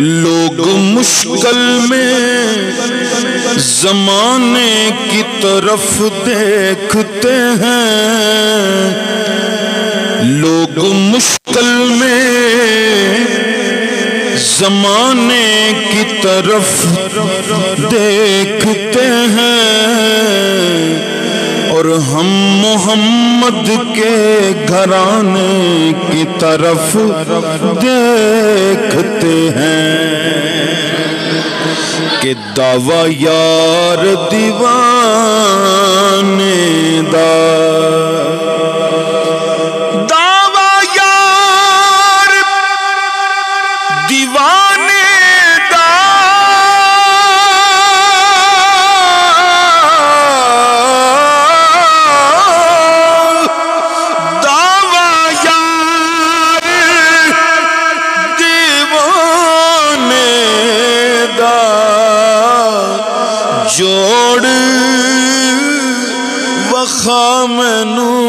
لوگ مشکل میں زمانے کی طرف دیکھتے ہیں، لوگ مشکل میں زمانے کی طرف دیکھتے ہیں، اور ہم محمد کے گھرانے کی طرف دیکھتے ہیں کہ دعویٰ یار دیوانے دا، دعویٰ یار دیوانے دا، دعویٰ یار دیوانے دا جوڑ وخا مینوں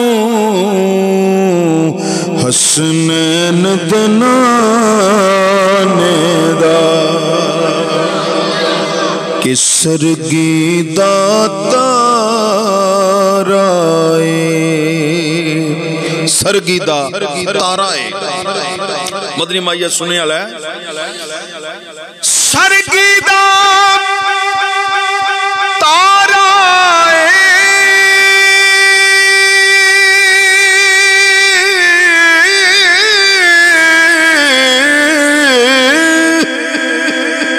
حسنین دنانے دا کہ سرگی دا تارائے، سرگی دا تارائے مدنی مائیہ سننے والا ہے، سرگی دا تارائے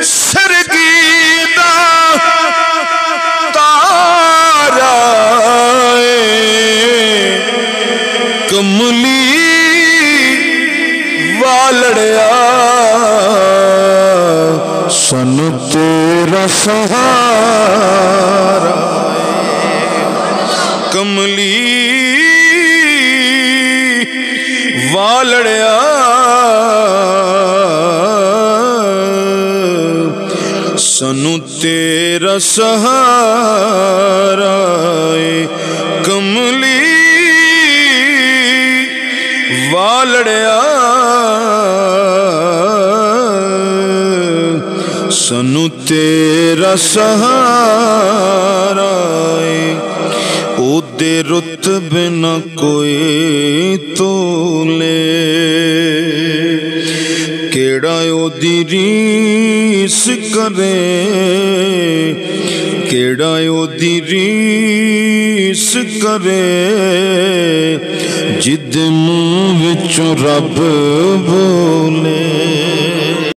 سرگی دا تارائے کملی والڑیا سن تیرا سہارا، کملی والڑیا سنو تیرا سہارا، کملی والڑیا سنو تیرا سہارا، او دے رتبے نہ کوئی تولے، کیڑا او دی ریس کرے، کیڑا او دی ریس کرے، جد منہ وچوں رب